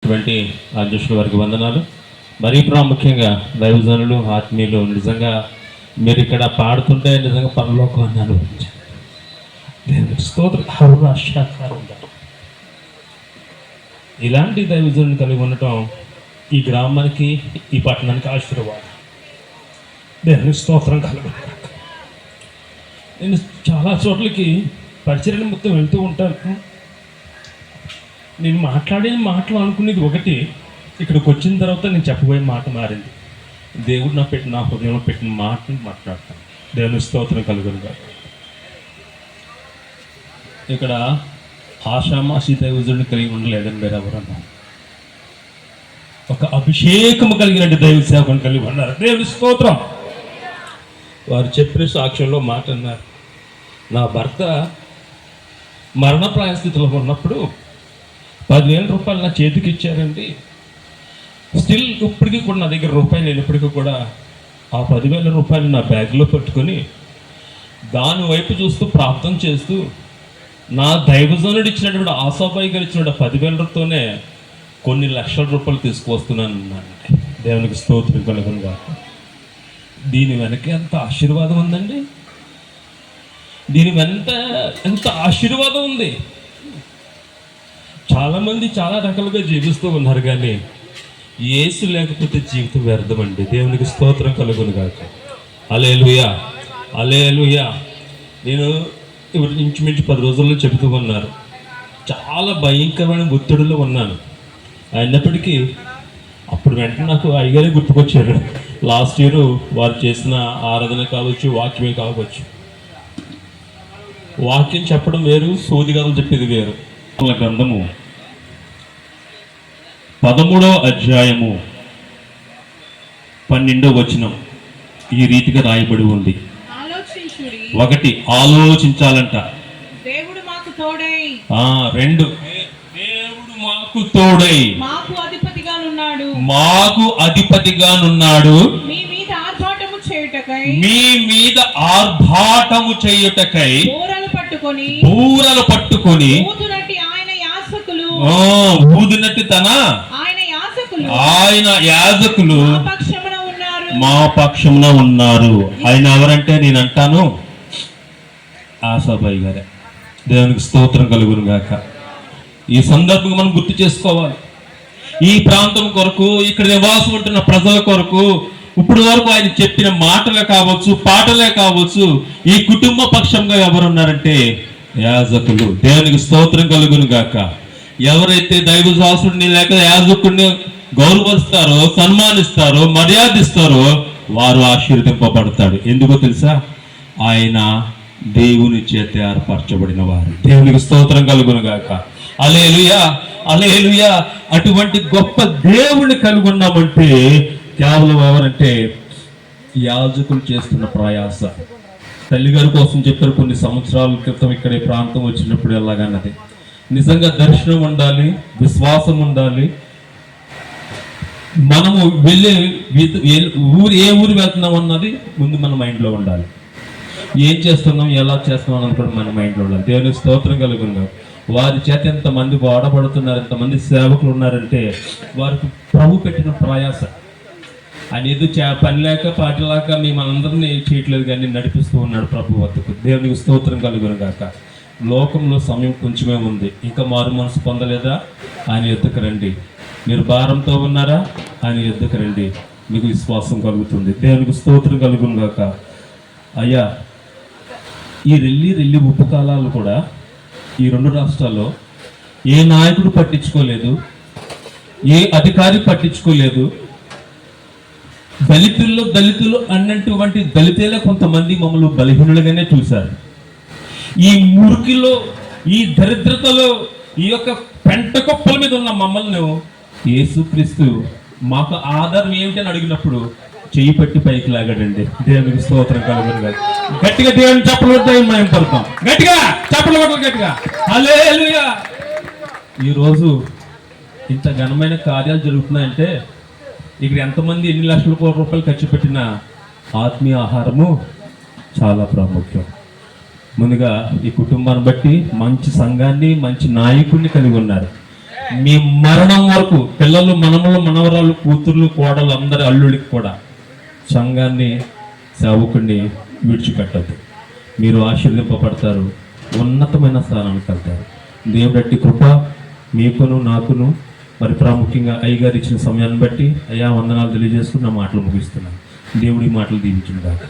ఇటువంటి అధ్యక్షుల వారికి వందనాలు. మరీ ప్రాముఖ్యంగా దైవజనులు, ఆత్మీయులు, నిజంగా మీరు ఇక్కడ పాడుతుంటే నిజంగా పరలోకాన్ని అనుభవించారు. దేవునికి స్తోత్రం. ఇలాంటి దైవజనులను కలిగి ఉండటం ఈ గ్రామానికి, ఈ పట్టణానికి ఆశీర్వాదం. దేవునికి స్తోత్రం కలుగుతారు. నేను చాలా చోట్లకి పరిచర్య మొత్తం వెళ్తూ ఉంటాను. నేను మాట్లాడిన మాటలు అనుకునేది ఒకటి, ఇక్కడికి వచ్చిన తర్వాత నేను చెప్పబోయే మాట మారింది. దేవుడు నా హృదయంలో పెట్టిన మాటను మాట్లాడతాను. దేవుని స్తోత్రం కలుగునుగా. ఇక్కడ ఆషామాషి దైవజుడిని కలిగి ఉండలేదని మీరు ఎవరన్నా, ఒక అభిషేకము కలిగిన దైవ సేవకుని కలిగి ఉన్నారు. దేవుని స్తోత్రం. వారు చెప్పిన సాక్ష్యంలో మాట అన్నారు, నా భర్త మరణప్రాయ స్థితిలో ఉన్నప్పుడు 10,000 రూపాయలు నా చేతికి ఇచ్చారండి. స్టిల్ ఇప్పటికీ కూడా నా దగ్గర రూపాయలు లేనప్పటికీ కూడా ఆ 10,000 రూపాయలు నా బ్యాగ్లో పెట్టుకొని దాని వైపు చూస్తూ ప్రార్థన చేస్తూ నా దైవజనుడు ఇచ్చినటువంటి ఆశాబాయి గారు ఇచ్చిన 10,000తోనే కొన్ని లక్షల రూపాయలు తీసుకువస్తున్నాను అన్నానండి. దేవునికి స్తోత్రం కలుగునుగా. దీని వెనక ఎంత ఆశీర్వాదం ఉందండి. దీని వెంట ఎంత ఆశీర్వాదం ఉంది. చాలామంది చాలా రకాలుగా జీవిస్తూ ఉన్నారు, కానీ యేసు లేకపోతే జీవితం వ్యర్థమండి. దేవునికి స్తోత్రం కలుగునుగాక. హల్లెలూయా, హల్లెలూయా. నేను ఇంచుమించు 10 రోజుల్లో చెబుతూ ఉన్నారు, చాలా భయంకరమైన ఒత్తిడిలో ఉన్నాను. అయినప్పటికీ అప్పుడు వెంటనే నాకు అయ్యగారే గుర్తుకొచ్చారు. లాస్ట్ ఇయర్ వారు చేసిన ఆరాధన కావచ్చు, వాక్యమే కావచ్చు. వాక్యం చెప్పడం వేరు, సోది కథలు చెప్పేది వేరు. గ్రంథము 13వ అధ్యాయము 12వ వచనం ఈ రీతిగా రాయబడి ఉంది. 1 ఆలోచించాలంట. దేవుడు మాకు తోడై. 2 దేవుడు మాకు తోడై మాకు అధిపతిగానున్నాడు. మీ మీద ఆర్భాటము చేయుటకై బూరలు పట్టుకొని ఊదినట్టు తన ఆయన యాజకులు మా పక్షమున ఉన్నారు. ఆయన ఎవరంటే నేను అంటాను, ఆశాబాయి గారే. దేవునికి స్తోత్రం కలుగును గాక. ఈ సందర్భంగా మనం గుర్తు చేసుకోవాలి. ఈ ప్రాంతం కొరకు, ఇక్కడ నివాసం ఉంటున్న ప్రజల కొరకు ఇప్పుడు వరకు ఆయన చెప్పిన మాటలే కావచ్చు, పాటలే కావచ్చు, ఈ కుటుంబ పక్షంగా ఎవరున్నారంటే యాజకులు. దేవునికి స్తోత్రం కలుగును గాక. ఎవరైతే దైవదాసుడిని లేక యాజకుడిని గౌరవిస్తారో, సన్మానిస్తారో, మర్యాదిస్తారో వారు ఆశీర్వదింపబడతాడు. ఎందుకో తెలుసా? ఆయన దేవుని చేత ఏర్పరచబడిన వారు. దేవునికి స్తోత్రం కలుగును గాక. హల్లెలూయా, హల్లెలూయా. అటువంటి గొప్ప దేవుని కలిగి ఉన్నామంటే కేవలం ఎవరంటే యాజకులు చేస్తున్న ప్రయాస. తల్లిగారి కోసం చెప్పారు కొన్ని సంవత్సరాల క్రితం ఇక్కడ ఈ ప్రాంతం వచ్చినప్పుడు ఎలాగన్నది. నిజంగా దర్శనం ఉండాలి, విశ్వాసం ఉండాలి. మనము వెళ్ళే ఏ ఊరు వెళ్తున్నాం అన్నది ముందు మన మైండ్లో ఉండాలి. ఏం చేస్తున్నాం, ఎలా చేస్తున్నాం అన్నది కూడా మన మైండ్లో ఉండాలి. దేవుని స్తోత్రం కలుగును. వారి చేత ఎంతమంది వాడబడుతున్నారు, ఎంతమంది సేవకులు ఉన్నారంటే వారికి ప్రభు పెట్టిన ప్రయాస. ఆయన ఏదో పని లేక పాటలాక మనందరినీ చేయట్లేదు, కానీ నడిపిస్తూ ఉన్నాడు ప్రభు వద్దకు. దేవునికి స్తోత్రం కలుగును గాక. లోకంలో సమయం కొంచెమే ఉంది. ఇంకా మారు మనసు పొందలేదా? ఆయన యొద్దకు రండి. మీరు భారంతో ఉన్నారా? ఆయన యొద్దకు రండి, మీకు విశ్వాసం కలుగుతుంది. దేవునికి స్తోత్రం కలుగును గాక. అయ్యా, ఈ రెల్లి ఉపకాలాలు కూడా ఈ 2 రాష్ట్రాల్లో ఏ నాయకుడు పట్టించుకోలేదు, ఏ అధికారి పట్టించుకోలేదు. దళితులు అన్నటువంటి దళితులే కొంతమంది మమ్మల్ని బలహీనులుగానే చూశారు. ఈ మురికిలో, ఈ దరిద్రతలో, ఈ యొక్క పెంట కుప్పల మీద ఉన్న మమ్మల్ని యేసుక్రీస్తు మాకు ఆధారం ఏమిటని అడిగినప్పుడు చెయ్యి పట్టి పైకి లాగాడండి. దేవునికి స్తోత్రం కలుగును. గట్టిగా దేవుని చప్పలు మేము పడతాం. గట్టిగా చప్పలు కొట్టాలి, గట్టిగా. హల్లెలూయా. ఈరోజు ఇంత ఘనమైన కార్యాలు జరుగుతున్నాయంటే ఇక్కడ ఎంతమంది ఎన్ని లక్షల కోట్ల రూపాయలు ఖర్చు పెట్టినా ఆత్మీయ ఆహారము చాలా ప్రాముఖ్యం. ముందుగా ఈ కుటుంబాన్ని బట్టి మంచి సంఘాన్ని, మంచి నాయకుడిని కలిగి ఉన్నారు. మీ మరణం వరకు పిల్లలు, మనములు, మనవరాలు, కూతుర్లు, కోడలు, అందరి అల్లుడికి కూడా సంఘాన్ని, సేవకుడిని విడిచిపెట్టద్దు. మీరు ఆశీర్వదింపబడతారు, ఉన్నతమైన స్థానానికి వెళ్తారు. దేవుడట్టి కృప మీకును నాకును, మరి ప్రాముఖ్యంగా అయ్యగారు ఇచ్చిన సమయాన్ని బట్టి అయ్యా వందనాలు తెలియజేస్తూ నా మాటలు ముగిస్తున్నాను. దేవుడి మాటలు దీవించుగాక.